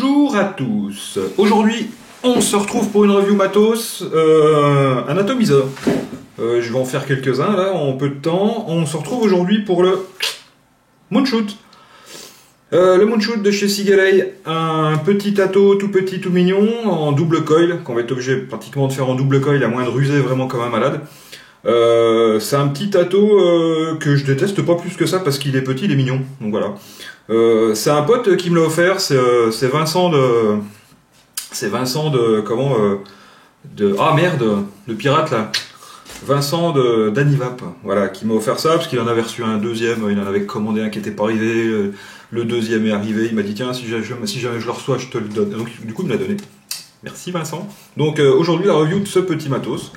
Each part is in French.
Bonjour à tous. Aujourd'hui, on se retrouve pour une review matos, un atomiseur. Je vais en faire quelques-uns là en peu de temps. On se retrouve aujourd'hui pour le Moonshoot. Le Moonshoot de chez Sigalei, un petit ato tout petit, tout mignon, en double coil, qu'on va être obligé pratiquement de faire en double coil, à moins de ruser vraiment comme un malade. C'est un petit ato que je déteste pas plus que ça parce qu'il est petit, il est mignon. Donc voilà. C'est un pote qui me l'a offert, c'est Vincent de... C'est Vincent de... Comment de... Ah merde, de pirate là. Vincent d'Anivap, voilà, qui m'a offert ça parce qu'il en avait reçu un deuxième, il en avait commandé un qui n'était pas arrivé, le deuxième est arrivé, il m'a dit tiens si jamais je le reçois je te le donne. Donc du coup il me l'a donné. Merci Vincent. Donc aujourd'hui la review de ce petit matos.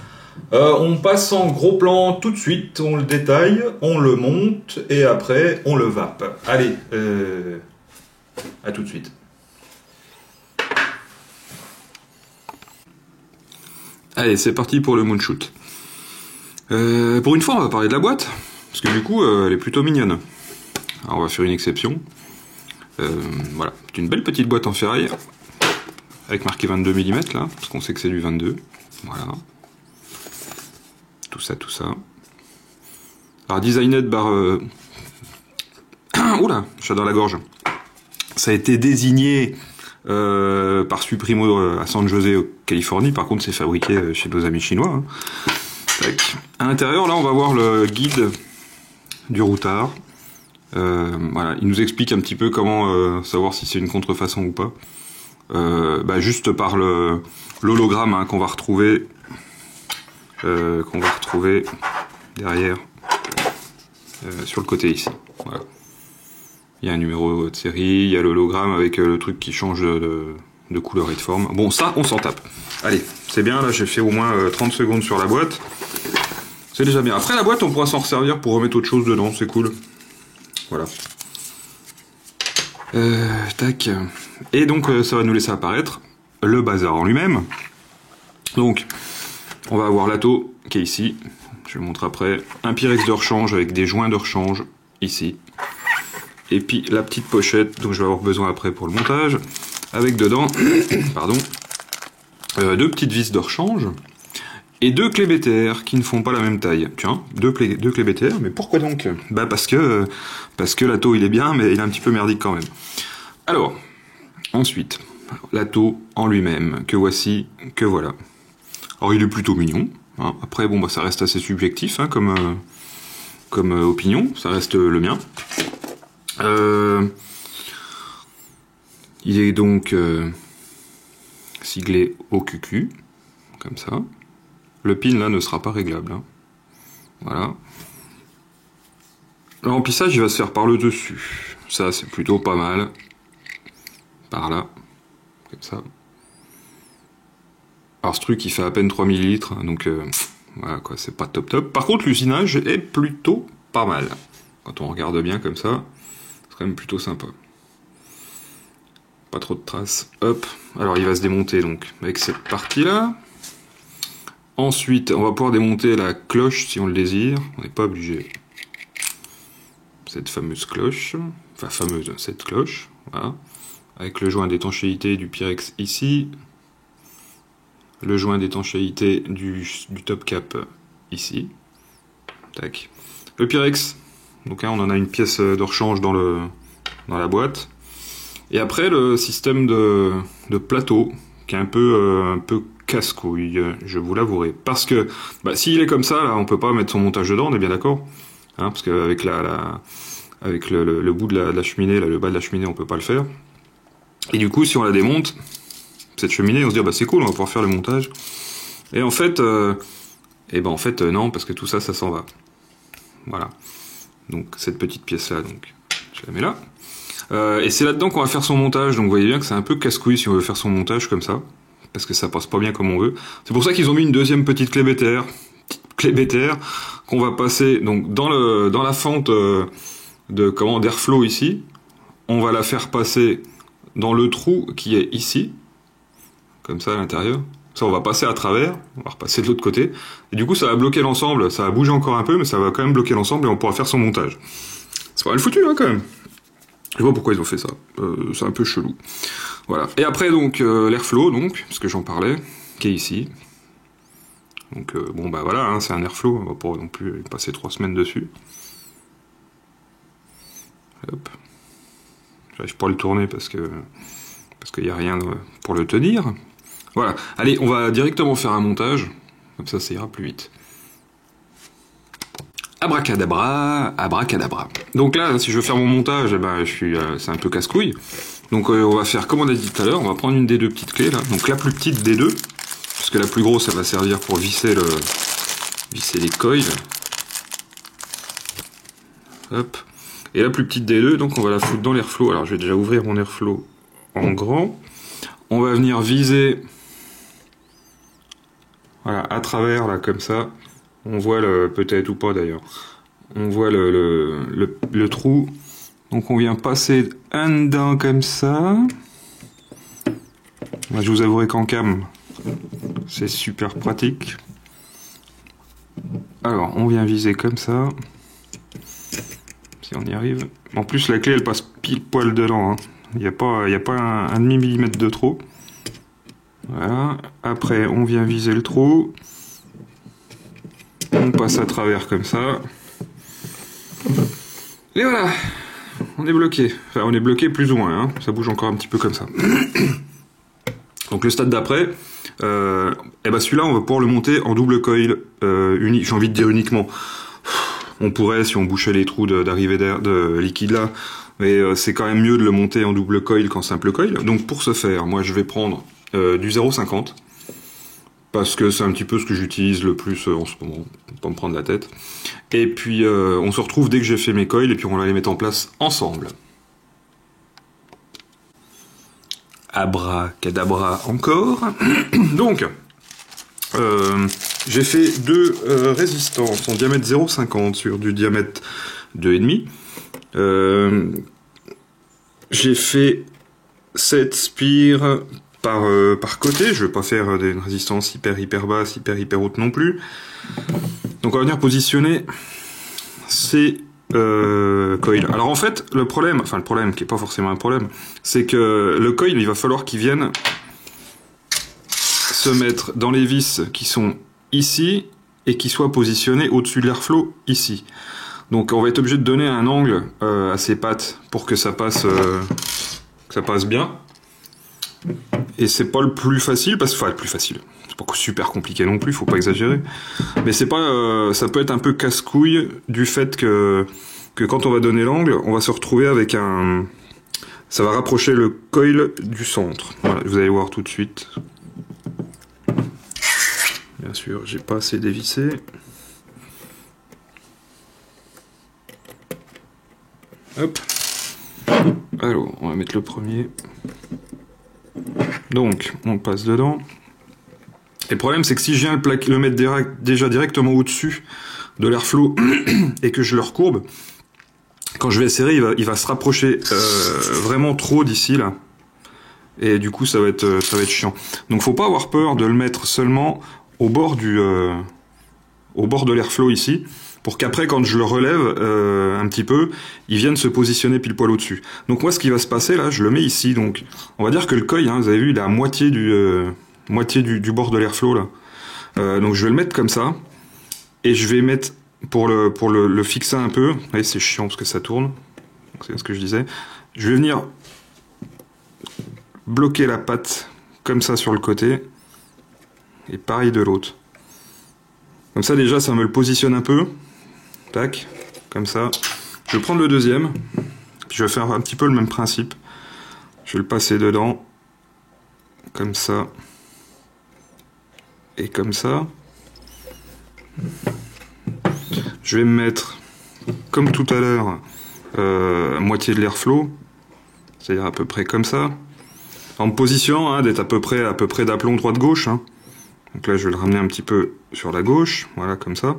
On passe en gros plan tout de suite, on le détaille, on le monte et après on le vape. Allez, à tout de suite. Allez, c'est parti pour le Moonshoot. Pour une fois, on va parler de la boîte, parce que du coup, elle est plutôt mignonne. Alors, on va faire une exception. Voilà, c'est une belle petite boîte en ferraille, avec marqué 22 mm là, parce qu'on sait que c'est du 22. Voilà. Tout ça, tout ça. Alors, designed par... Oula, chat dans la gorge. Ça a été désigné par Supremo à San José, Californie. Par contre, c'est fabriqué chez nos amis chinois. Hein. Tac. À l'intérieur, là, on va voir le guide du routard. Voilà, il nous explique un petit peu comment savoir si c'est une contrefaçon ou pas. Juste par l'hologramme hein, qu'on va retrouver derrière sur le côté ici. Voilà. Il y a un numéro de série, il y a l'hologramme avec le truc qui change de couleur et de forme. Bon, ça, on s'en tape. Allez, c'est bien, là, j'ai fait au moins 30 secondes sur la boîte. C'est déjà bien. Après, la boîte, on pourra s'en resservir pour remettre autre chose dedans, c'est cool. Voilà. Tac. Et donc, ça va nous laisser apparaître le bazar en lui-même. Donc, on va avoir l'atto qui est ici. Je vous montre après. Un Pyrex de rechange avec des joints de rechange ici. Et puis la petite pochette dont je vais avoir besoin après pour le montage. Avec dedans, pardon, deux petites vis de rechange. Et deux clés BTR qui ne font pas la même taille. Tiens, deux clés BTR, mais pourquoi donc? Bah parce que l'atto il est bien, mais il est un petit peu merdique quand même. Alors, ensuite, l'atto en lui-même, que voici, que voilà. Alors il est plutôt mignon. Hein. Après, bon, bah ça reste assez subjectif hein, comme opinion, ça reste le mien. Il est donc siglé au QQ, comme ça. Le pin là ne sera pas réglable. Hein. Voilà. Le remplissage il va se faire par le dessus. Ça c'est plutôt pas mal. Par là. Comme ça. Alors ce truc il fait à peine 3 ml. Donc voilà quoi, c'est pas top top. Par contre l'usinage est plutôt pas mal. Quand on regarde bien comme ça, c'est quand même plutôt sympa. Pas trop de traces. Hop. Alors il va se démonter donc avec cette partie là. Ensuite, on va pouvoir démonter la cloche si on le désire. On n'est pas obligé. Cette fameuse cloche. Enfin, cette cloche. Voilà. Avec le joint d'étanchéité du Pyrex ici. Le joint d'étanchéité du top cap ici. Tac. Le Pyrex. Donc hein, on en a une pièce de rechange dans la boîte. Et après, le système de plateau, qui est un peu casse-couille, je vous l'avouerai. Parce que, s'il est comme ça, là, on peut pas mettre son montage dedans, on est bien d'accord hein, parce qu'avec avec le bout de la cheminée, là, le bas de la cheminée, on peut pas le faire. Et du coup, si on la démonte, cette cheminée, on se dit, c'est cool, on va pouvoir faire le montage. Et en fait, non, parce que tout ça, ça s'en va. Voilà. Donc, cette petite pièce-là, donc, je la mets là. Et c'est là-dedans qu'on va faire son montage, donc vous voyez bien que c'est un peu casse-couille si on veut faire son montage comme ça. Parce que ça passe pas bien comme on veut. C'est pour ça qu'ils ont mis une deuxième petite clé BTR. Qu'on va passer donc dans la fente d'airflow ici. On va la faire passer dans le trou qui est ici. Comme ça à l'intérieur. Ça on va passer à travers. On va repasser de l'autre côté. Et du coup ça va bloquer l'ensemble. Ça va bouger encore un peu mais ça va quand même bloquer l'ensemble et on pourra faire son montage. C'est pas mal foutu hein quand même. Je vois pourquoi ils ont fait ça. C'est un peu chelou. Voilà. Et après, donc, l'airflow, donc, parce que j'en parlais, qui est ici. Donc, bon, bah voilà, hein, c'est un airflow, on va pas non plus passer 3 semaines dessus. Hop. J'arrive pas à le tourner parce qu'il n'y a rien pour le tenir. Voilà. Allez, on va directement faire un montage. Comme ça ira plus vite. Abracadabra, abracadabra. Donc là, si je veux faire mon montage, eh ben, c'est un peu casse-couille. Donc on va faire comme on a dit tout à l'heure, on va prendre une des deux petites clés là. Donc la plus petite des deux, parce que la plus grosse, ça va servir pour visser les coils. Hop. Et la plus petite des deux, donc on va la foutre dans l'airflow. Alors je vais déjà ouvrir mon airflow en grand. On va venir viser, voilà, à travers là comme ça. On voit peut-être ou pas d'ailleurs. On voit le trou. Donc on vient passer un dedans comme ça. Moi, je vous avouerai qu'en cam, c'est super pratique. Alors on vient viser comme ça. Si on y arrive. En plus la clé elle passe pile poil dedans. Hein. Il n'y a pas un demi-millimètre de trop. Voilà. Après on vient viser le trou. On passe à travers comme ça. Et voilà. On est bloqué. Enfin on est bloqué plus ou moins. Hein. Ça bouge encore un petit peu comme ça. Donc le stade d'après, et ben celui-là on va pouvoir le monter en double coil unique. J'ai envie de dire uniquement. On pourrait si on bouchait les trous d'arrivée de liquide là, mais c'est quand même mieux de le monter en double coil qu'en simple coil. Donc pour ce faire, moi je vais prendre du 0,50 parce que c'est un petit peu ce que j'utilise le plus en ce moment, pour pas me prendre la tête. Et puis on se retrouve dès que j'ai fait mes coils et puis on va les mettre en place ensemble. Abracadabra encore. Donc j'ai fait deux résistances en diamètre 0,50 sur du diamètre 2,5. J'ai fait 7 spires par côté. Je vais pas faire des résistances hyper basse, hyper haute non plus. Donc on va venir positionner ces coils. Alors en fait, le problème qui est pas forcément un problème, c'est que le coil, il va falloir qu'il vienne se mettre dans les vis qui sont ici et qui soient positionnés au-dessus de l'airflow ici. Donc on va être obligé de donner un angle à ces pattes pour que ça passe bien. Et c'est pas le plus facile le plus facile. C'est pas super compliqué non plus, faut pas exagérer. Mais c'est pas, ça peut être un peu casse-couille du fait que quand on va donner l'angle, on va se retrouver avec ça va rapprocher le coil du centre. Voilà, vous allez voir tout de suite. Bien sûr, j'ai pas assez dévissé. Hop. Alors, on va mettre le premier. Donc, on passe dedans. Et le problème, c'est que si je viens le mettre déjà directement au-dessus de l'airflow et que je le recourbe, quand je vais serrer, il va se rapprocher vraiment trop d'ici, là. Et du coup, ça va être chiant. Donc, faut pas avoir peur de le mettre seulement au bord de l'airflow ici, pour qu'après, quand je le relève un petit peu, il vienne se positionner pile poil au-dessus. Donc moi, ce qui va se passer, là, je le mais ici. Donc, on va dire que le coil, hein, vous avez vu, il est à moitié du bord de l'airflow, là. Donc je vais le mettre comme ça, et je vais mettre, pour le fixer un peu, vous voyez, c'est chiant parce que ça tourne, c'est ce que je disais, je vais venir bloquer la patte comme ça sur le côté, et pareil de l'autre. Comme ça déjà ça me le positionne un peu. Tac, comme ça. Je vais prendre le deuxième. Puis je vais faire un petit peu le même principe. Je vais le passer dedans. Comme ça. Et comme ça. Je vais me mettre, comme tout à l'heure, moitié de l'airflow. C'est-à-dire à peu près comme ça. En me positionnant, hein, d'être à peu près d'aplomb droite-gauche. Hein. Donc là, je vais le ramener un petit peu sur la gauche, voilà, comme ça.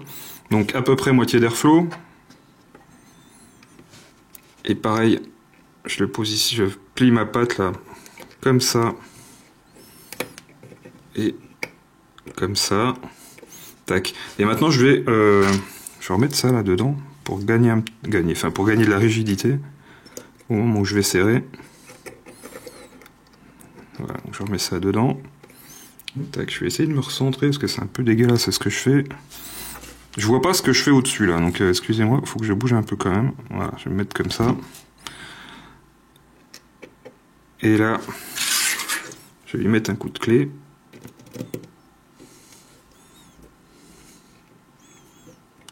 Donc à peu près moitié d'airflow. Et pareil, je plie ma patte là, comme ça. Et comme ça. Tac. Et maintenant, je vais remettre ça là dedans pour gagner de la rigidité. au moment où je vais serrer. Voilà, donc je remets ça dedans. Tac, je vais essayer de me recentrer parce que c'est un peu dégueulasse ce que je fais. Je vois pas ce que je fais au-dessus là, donc excusez-moi, il faut que je bouge un peu quand même. Voilà, je vais me mettre comme ça. Et là, je vais lui mettre un coup de clé.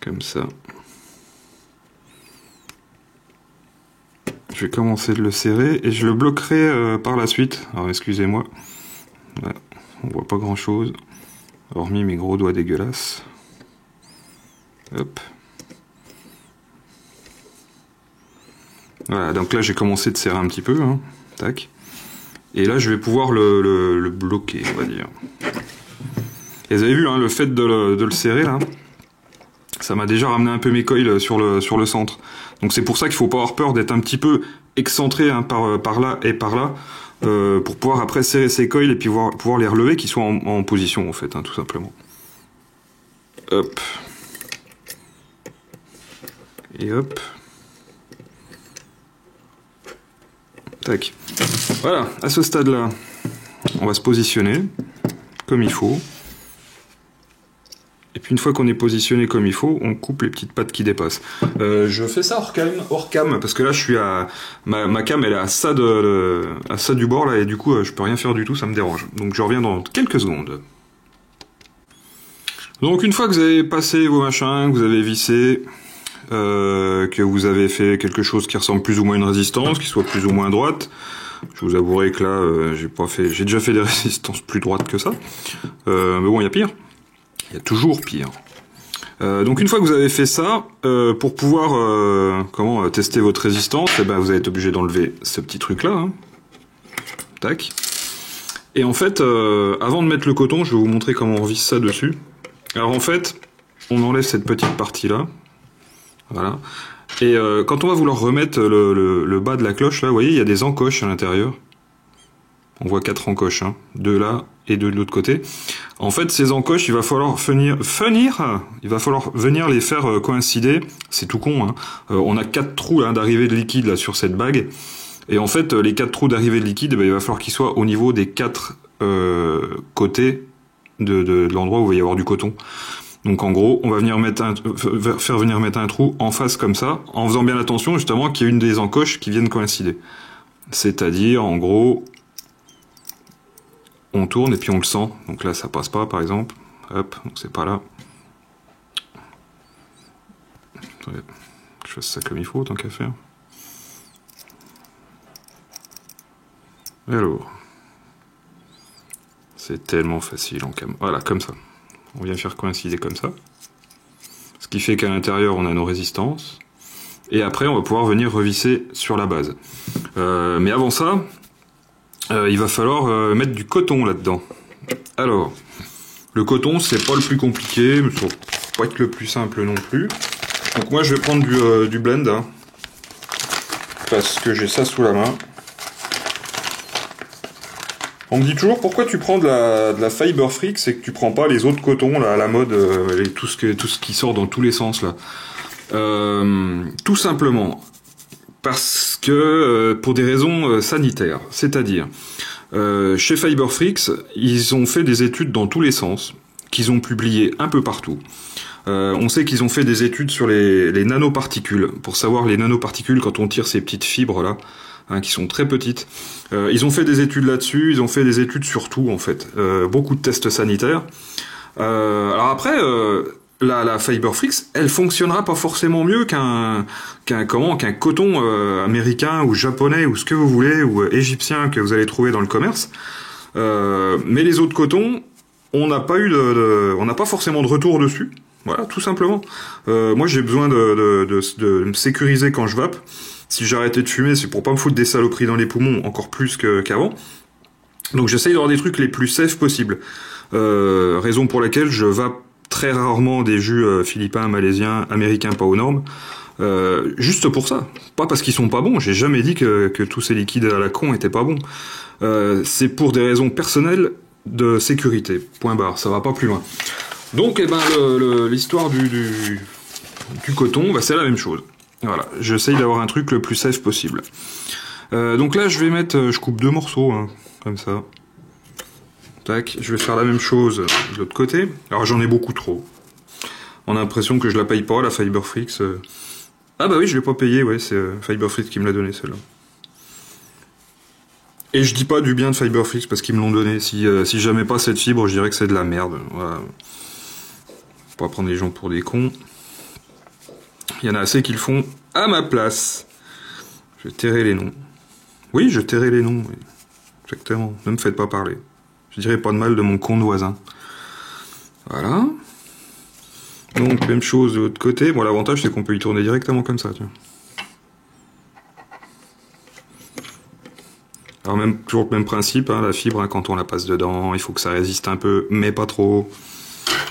Comme ça. Je vais commencer de le serrer et je le bloquerai par la suite. Alors excusez-moi. Là, on voit pas grand chose. Hormis mes gros doigts dégueulasses. Hop. Voilà, donc là j'ai commencé de serrer un petit peu. Hein. Tac. Et là je vais pouvoir le bloquer, on va dire. Et vous avez vu, hein, le fait de le serrer là, ça m'a déjà ramené un peu mes coils sur le centre. Donc c'est pour ça qu'il faut pas avoir peur d'être un petit peu excentré hein, par là et par là, pour pouvoir après serrer ses coils et puis pouvoir les relever, qu'ils soient en position en fait, hein, tout simplement. Hop. Et hop. Tac. Voilà, à ce stade-là, on va se positionner comme il faut. Et puis une fois qu'on est positionné comme il faut, on coupe les petites pattes qui dépassent. Je fais ça hors cam, parce que là je suis à... Ma cam elle est à ça du bord là, et du coup je peux rien faire du tout, ça me dérange. Donc je reviens dans quelques secondes. Donc une fois que vous avez passé vos machins, que vous avez vissé, que vous avez fait quelque chose qui ressemble plus ou moins à une résistance, qui soit plus ou moins droite, je vous avouerai que là j'ai déjà fait des résistances plus droites que ça, mais bon il y a pire. Il y a toujours pire. Donc une fois que vous avez fait ça, pour pouvoir tester votre résistance, eh ben, vous allez être obligé d'enlever ce petit truc là. Hein. Tac. Et en fait, avant de mettre le coton, je vais vous montrer comment on visse ça dessus. Alors en fait, on enlève cette petite partie là. Voilà. Et quand on va vouloir remettre le bas de la cloche là, vous voyez, il y a des encoches à l'intérieur. On voit 4 encoches, hein, 2 là et 2 de l'autre côté. En fait, ces encoches, il va falloir venir les faire coïncider. C'est tout con, hein. On a 4 trous hein, d'arrivée de liquide là sur cette bague. Et en fait, les 4 trous d'arrivée de liquide, il va falloir qu'ils soient au niveau des 4 côtés de l'endroit où il va y avoir du coton. Donc en gros, on va faire venir mettre un trou en face comme ça, en faisant bien attention justement qu'il y ait une des encoches qui viennent coïncider. C'est-à-dire, en gros, on tourne et puis on le sent. Donc là, ça passe pas, par exemple. Hop, donc c'est pas là. Attendez, je fasse ça comme il faut, tant qu'à faire. Alors, c'est tellement facile en cam. Voilà, comme ça. On vient faire coïncider comme ça. Ce qui fait qu'à l'intérieur, on a nos résistances. Et après, on va pouvoir venir revisser sur la base. Mais avant ça, il va falloir mettre du coton là-dedans. Alors, le coton, c'est pas le plus compliqué, mais ça va pas être le plus simple non plus. Donc moi, je vais prendre du blend, hein, parce que j'ai ça sous la main. On me dit toujours pourquoi tu prends de la Fiber Freak, c'est que tu prends pas les autres cotons là à la mode, tout ce qui sort dans tous les sens là. Tout simplement parce que pour des raisons sanitaires, c'est-à-dire chez Fiber Freaks, ils ont fait des études dans tous les sens, qu'ils ont publiées un peu partout. On sait qu'ils ont fait des études sur les nanoparticules, pour savoir les nanoparticules quand on tire ces petites fibres là. Hein, qui sont très petites. Ils ont fait des études là-dessus, ils ont fait des études sur tout en fait. Beaucoup de tests sanitaires. Alors après, la Fiber Freaks, elle fonctionnera pas forcément mieux qu'un coton américain ou japonais ou ce que vous voulez, ou égyptien que vous allez trouver dans le commerce. Mais les autres cotons, on n'a pas forcément de retour dessus. Voilà, tout simplement. Moi, j'ai besoin de me sécuriser quand je vape. Si j'ai arrêté de fumer, c'est pour pas me foutre des saloperies dans les poumons, encore plus qu'avant. Donc j'essaye d'avoir des trucs les plus safe possibles. Raison pour laquelle je vape très rarement des jus philippins, malaisiens, américains pas aux normes. Juste pour ça. Pas parce qu'ils sont pas bons, j'ai jamais dit que tous ces liquides à la con étaient pas bons. C'est pour des raisons personnelles de sécurité. Point barre, ça va pas plus loin. Donc eh ben l'histoire du coton, bah, c'est la même chose. Voilà, j'essaye d'avoir un truc le plus safe possible. Donc là, je vais mettre, je coupe 2 morceaux, hein, comme ça. Tac, je vais faire la même chose de l'autre côté. Alors j'en ai beaucoup trop. On a l'impression que je la paye pas, la Fiberfrix. Ah bah oui, je l'ai pas payé, ouais, c'est Fiberfrix qui me l'a donné, celle-là. Et je dis pas du bien de Fiberfrix parce qu'ils me l'ont donné. Si j'aimais pas cette fibre, je dirais que c'est de la merde. Voilà. Faut pas prendre les gens pour des cons. Il y en a assez qui le font à ma place. Je tairai les noms. Oui, je tairai les noms. Oui. Exactement. Ne me faites pas parler. Je dirais pas de mal de mon con de voisin. Voilà. Donc, même chose de l'autre côté. Bon, l'avantage, c'est qu'on peut y tourner directement comme ça, tiens. Alors, même, toujours le même principe, hein, la fibre, hein, quand on la passe dedans, il faut que ça résiste un peu, mais pas trop.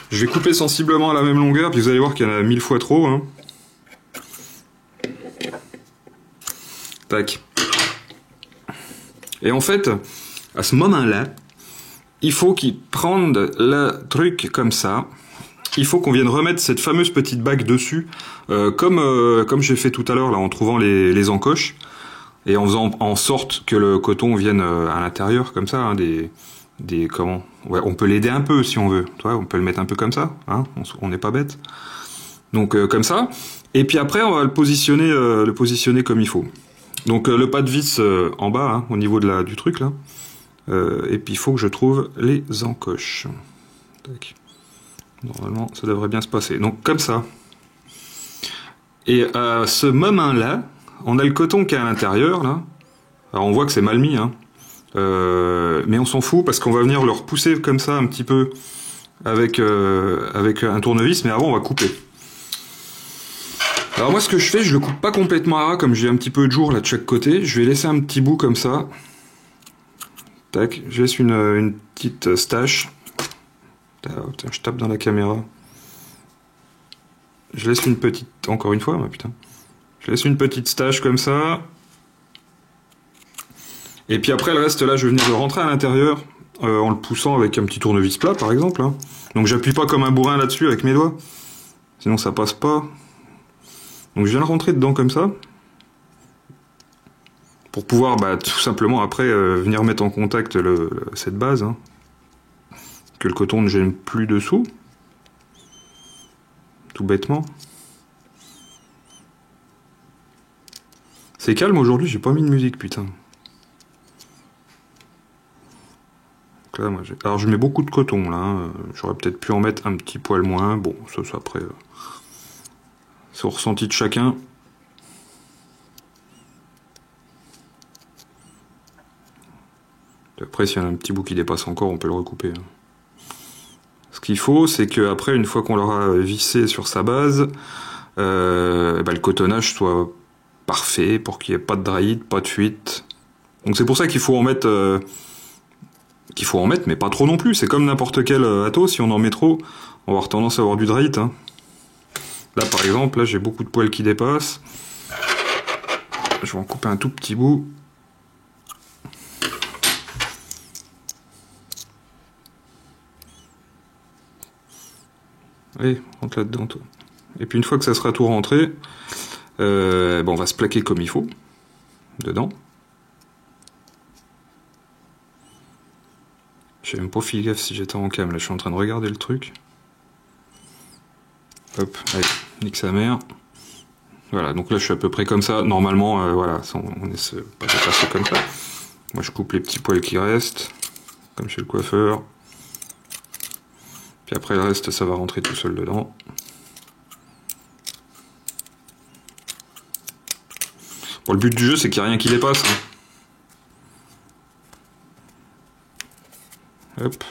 Je vais couper sensiblement à la même longueur, puis vous allez voir qu'il y en a 1000 fois trop, hein. Tac. Et en fait, à ce moment-là, il faut qu'ils prennent le truc comme ça. Il faut qu'on vienne remettre cette fameuse petite bague dessus, comme j'ai fait tout à l'heure là, en trouvant les encoches et en faisant en sorte que le coton vienne à l'intérieur comme ça, hein, comment, ouais, on peut l'aider un peu si on veut, toi, on peut le mettre un peu comme ça, hein, on n'est pas bête. Donc comme ça. Et puis après, on va le positionner comme il faut. Donc le pas de vis en bas, hein, au niveau du truc là. Et puis il faut que je trouve les encoches. Tac. Normalement, ça devrait bien se passer. Donc comme ça. Et à ce moment-là, on a le coton qui est à l'intérieur là. Alors on voit que c'est mal mis, hein. Mais on s'en fout parce qu'on va venir le repousser comme ça un petit peu avec un tournevis. Mais avant, on va couper. Alors moi, ce que je fais, je le coupe pas complètement à ras comme j'ai un petit peu de jour là de chaque côté. Je vais laisser un petit bout comme ça. Tac, je laisse une petite stache. Putain, je tape dans la caméra. Je laisse une petite... Encore une fois, putain. Je laisse une petite stache comme ça. Et puis après, le reste, là, je vais venir le rentrer à l'intérieur en le poussant avec un petit tournevis plat, par exemple. Hein. Donc j'appuie pas comme un bourrin là-dessus avec mes doigts. Sinon, ça passe pas. Donc je viens le rentrer dedans comme ça. Pour pouvoir, tout simplement, après, venir mettre en contact cette base. Hein. Que le coton ne gêne plus dessous. Tout bêtement. C'est calme aujourd'hui, j'ai pas mis de musique, putain. Donc là, alors je mets beaucoup de coton là, hein. J'aurais peut-être pu en mettre un petit poil moins. Bon, ça après, c'est au ressenti de chacun. Après, s'il y a un petit bout qui dépasse encore, on peut le recouper. Hein. Ce qu'il faut, c'est qu'après, une fois qu'on l'aura vissé sur sa base, le cotonnage soit parfait pour qu'il n'y ait pas de draïde, pas de fuite. Donc c'est pour ça qu'il faut en mettre, mais pas trop non plus. C'est comme n'importe quel atos, si on en met trop, on va avoir tendance à avoir du draïde. Hein. Là par exemple, là j'ai beaucoup de poils qui dépassent. Je vais en couper un tout petit bout. Allez, rentre là-dedans toi. Et puis une fois que ça sera tout rentré, on va se plaquer comme il faut, dedans. J'ai même pas fait gaffe si j'étais en cam, là je suis en train de regarder le truc. Hop, allez, nique sa mère. Voilà, donc là je suis à peu près comme ça. Normalement, voilà, on essaie pas de passer comme ça. Moi je coupe les petits poils qui restent, comme chez le coiffeur. Puis après le reste, ça va rentrer tout seul dedans. Bon, le but du jeu, c'est qu'il n'y a rien qui dépasse. Hein. Hop.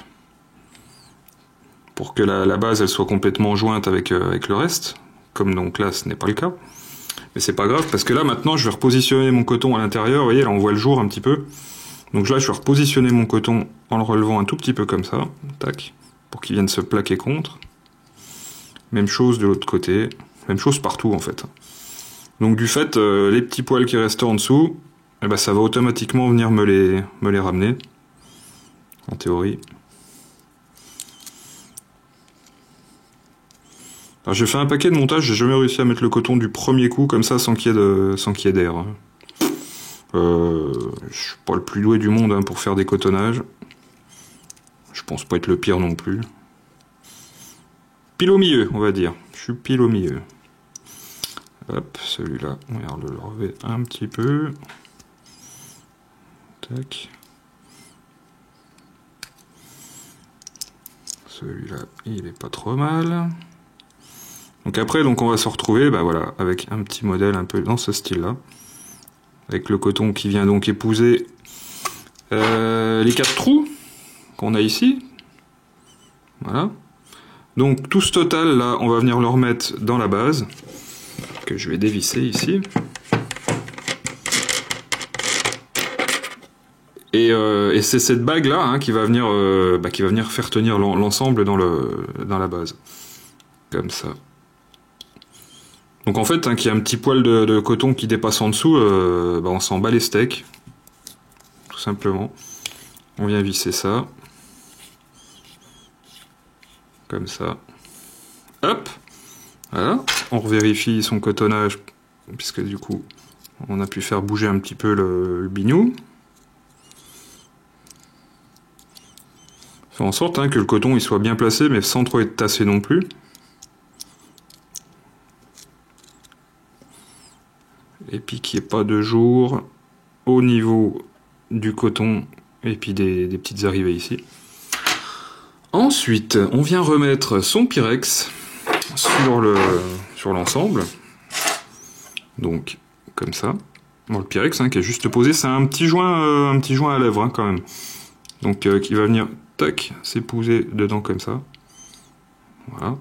Pour que la base, elle soit complètement jointe avec le reste. Comme donc là, ce n'est pas le cas. Mais c'est pas grave, parce que là, maintenant, je vais repositionner mon coton à l'intérieur. Vous voyez, là, on voit le jour un petit peu. Donc là, je vais repositionner mon coton en le relevant un tout petit peu comme ça. Tac. Pour qu'il vienne se plaquer contre. Même chose de l'autre côté. Même chose partout, en fait. Donc du fait, les petits poils qui restent en dessous, ça va automatiquement venir me les ramener. En théorie. Alors j'ai fait un paquet de montage, j'ai jamais réussi à mettre le coton du premier coup comme ça sans qu'il y ait d'air. Hein. Je suis pas le plus doué du monde hein, pour faire des cotonnages. Je pense pas être le pire non plus. Pile au milieu, on va dire. Je suis pile au milieu. Hop, celui-là, on va le relever un petit peu. Tac. Celui-là, il est pas trop mal. Donc après, on va se retrouver, bah voilà, avec un petit modèle un peu dans ce style-là, avec le coton qui vient donc épouser les 4 trous qu'on a ici. Voilà. Donc tout ce total là, on va venir le remettre dans la base que je vais dévisser ici. Et c'est cette bague là hein, qui va venir faire tenir l'ensemble dans la base, comme ça. Donc en fait, hein, qu'il y a un petit poil de coton qui dépasse en dessous, on s'en bat les steaks, tout simplement. On vient visser ça, comme ça. Hop, voilà. On revérifie son cotonnage, puisque du coup, on a pu faire bouger un petit peu le bignou. Faire en sorte hein, que le coton il soit bien placé, mais sans trop être tassé non plus. Et puis qu'il n'y ait pas de jour au niveau du coton et puis des petites arrivées ici. Ensuite, on vient remettre son Pyrex sur l'ensemble. Donc, comme ça. Bon, le Pyrex hein, qui est juste posé, c'est un petit joint à lèvres hein, quand même. Donc, qui va venir, tac, s'épouser dedans comme ça. Voilà.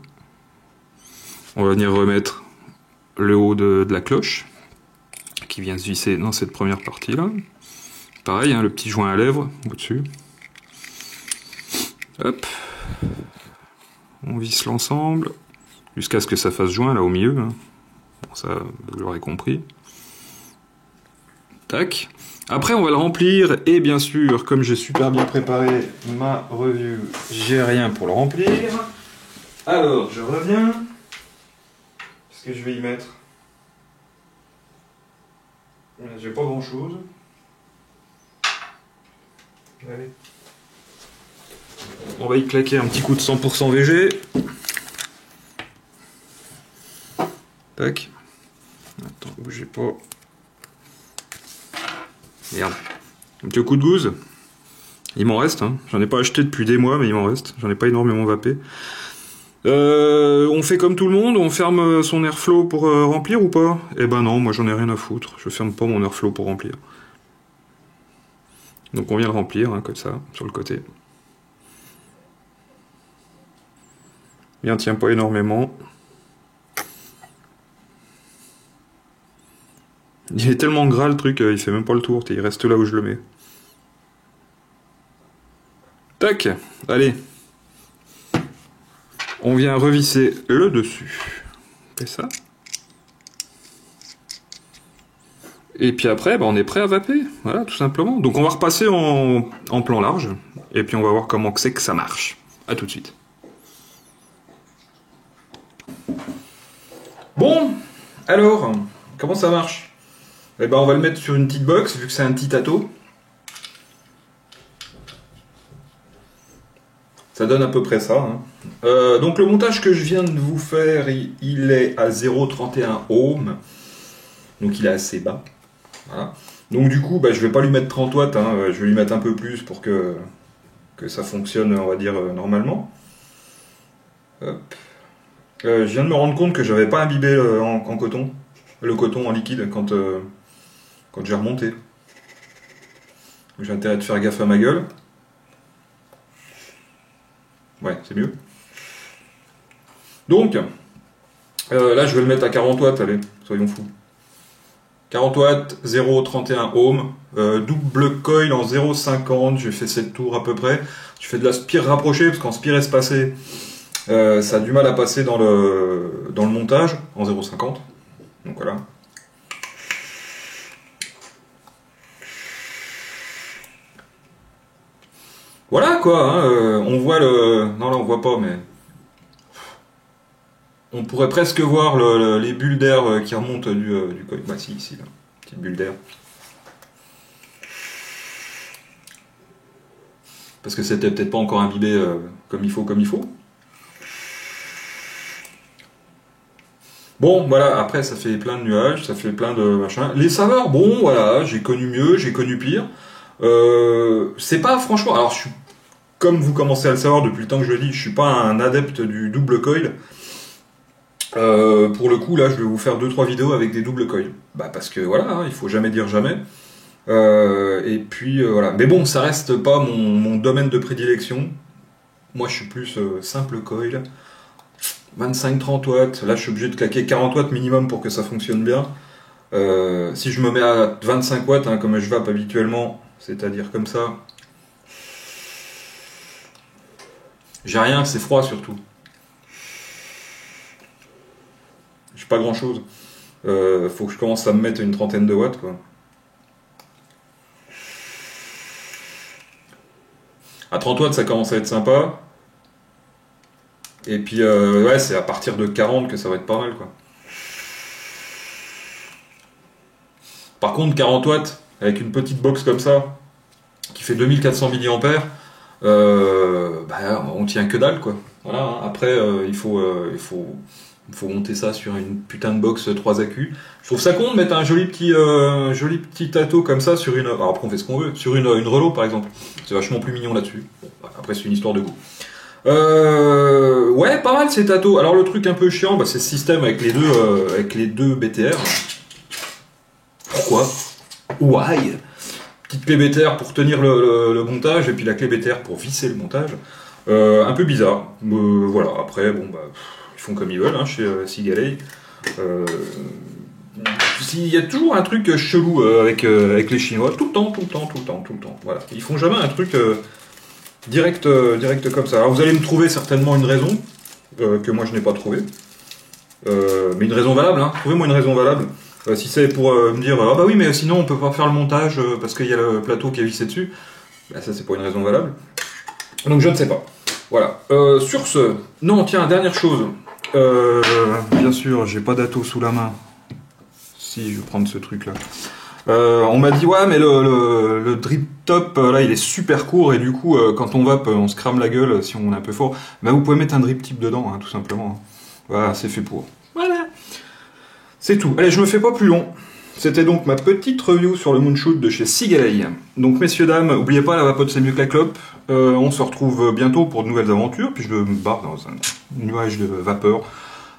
On va venir remettre le haut de la cloche, qui vient se visser dans cette première partie là. Pareil, hein, le petit joint à lèvres au-dessus. Hop. On visse l'ensemble jusqu'à ce que ça fasse joint là au milieu. Hein. Bon, ça, vous l'aurez compris. Tac. Après, on va le remplir et bien sûr, comme j'ai super bien préparé ma review, j'ai rien pour le remplir. Alors, je reviens. Qu'est-ce que je vais y mettre? J'ai pas grand chose. Allez. On va y claquer un petit coup de 100% VG. Tac. Attends, bougez pas. Merde. Un petit coup de gousse. Il m'en reste, hein. J'en ai pas acheté depuis des mois, mais il m'en reste. J'en ai pas énormément vapé. On fait comme tout le monde, on ferme son airflow pour remplir ou pas? Eh ben non, moi j'en ai rien à foutre. Je ferme pas mon airflow pour remplir. Donc on vient le remplir, hein, comme ça, sur le côté. Il en tient pas énormément. Il est tellement gras le truc, il fait même pas le tour, il reste là où je le mets. Tac, allez. On vient revisser le dessus. On fait ça. Et puis après, on est prêt à vaper. Voilà, tout simplement. Donc on va repasser en plan large. Et puis on va voir comment c'est que ça marche. A tout de suite. Bon, alors, comment ça marche? Eh ben on va le mettre sur une petite box, vu que c'est un petit tâteau. Ça donne à peu près ça. Hein. Donc le montage que je viens de vous faire, il est à 0,31 ohms. Donc il est assez bas. Voilà. Donc du coup, je vais pas lui mettre 30 watts, hein, je vais lui mettre un peu plus pour que ça fonctionne, on va dire, normalement. Hop. Je viens de me rendre compte que j'avais pas imbibé en coton, le coton en liquide quand j'ai remonté. J'ai intérêt de faire gaffe à ma gueule. Ouais, c'est mieux. Donc, là je vais le mettre à 40 watts, allez, soyons fous. 40 watts, 0,31 ohms, double coil en 0,50, j'ai fait 7 tours à peu près. Je fais de la spire rapprochée, parce qu'en spire espacée, ça a du mal à passer dans le montage, en 0,50. Donc voilà. Voilà quoi, hein, on voit le... Non là on voit pas, mais... On pourrait presque voir les bulles d'air qui remontent du coil. Bah si, ici, là. Petite bulle d'air. Parce que c'était peut-être pas encore imbibé comme il faut. Bon, voilà, après ça fait plein de nuages, ça fait plein de machin. Les saveurs, bon, voilà, j'ai connu mieux, j'ai connu pire. C'est pas franchement... Alors, comme vous commencez à le savoir depuis le temps que je le dis, je suis pas un adepte du double coil. Pour le coup, là, je vais vous faire 2-3 vidéos avec des doubles coils. Bah, parce que voilà, hein, il faut jamais dire jamais. Et puis, voilà. Mais bon, ça reste pas mon domaine de prédilection. Moi, je suis plus simple coil. 25-30 watts. Là, je suis obligé de claquer 40 watts minimum pour que ça fonctionne bien. Si je me mets à 25 watts, hein, comme je vape habituellement, c'est-à-dire comme ça, j'ai rien, c'est froid surtout. J'ai pas grand-chose. Faut que je commence à me mettre une trentaine de watts, quoi. À 30 watts, ça commence à être sympa. Et puis, ouais, c'est à partir de 40 que ça va être pas mal, quoi. Par contre, 40 watts, avec une petite box comme ça, qui fait 2400 mAh, bah, on tient que dalle, quoi. Voilà, hein. Après, il faut monter ça sur une putain de box 3 accus. Je trouve ça con de mettre un joli petit tato comme ça sur une... Alors après, on fait ce qu'on veut. Sur une Relo, par exemple. C'est vachement plus mignon là-dessus. Bon, après, c'est une histoire de goût. Ouais, pas mal ces tatos. Alors le truc un peu chiant, bah, c'est ce système avec les deux BTR. Pourquoi? Why? Petite clé BTR pour tenir le montage et puis la clé BTR pour visser le montage. Un peu bizarre. Voilà, après, bon, bah, ils font comme ils veulent hein, chez Sigalei. Il y a toujours un truc chelou avec les Chinois, tout le temps. Voilà. Ils font jamais un truc direct comme ça. Alors vous allez me trouver certainement une raison que moi je n'ai pas trouvée. Mais une raison valable, hein. Trouvez-moi une raison valable. Si c'est pour me dire ah bah oui mais sinon on peut pas faire le montage parce qu'il y a le plateau qui est vissé dessus, bah ça c'est pas une raison valable. Donc je ne sais pas. Voilà. Sur ce, non tiens dernière chose. Bien sûr j'ai pas d'atto sous la main. Si je vais prendre ce truc là. On m'a dit ouais mais le drip top là il est super court et du coup quand on vape on se crame la gueule si on est un peu fort. Bah vous pouvez mettre un drip tip dedans hein, tout simplement. Voilà c'est fait pour. Voilà. C'est tout. Allez, je me fais pas plus long. C'était donc ma petite review sur le Moonshoot de chez Sigalei. Donc, messieurs, dames, n'oubliez pas, la vapote c'est mieux que la clope. On se retrouve bientôt pour de nouvelles aventures. Puis je me barre dans un nuage de vapeur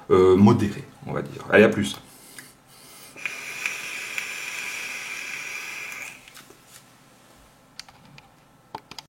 modéré, on va dire. Allez, à plus.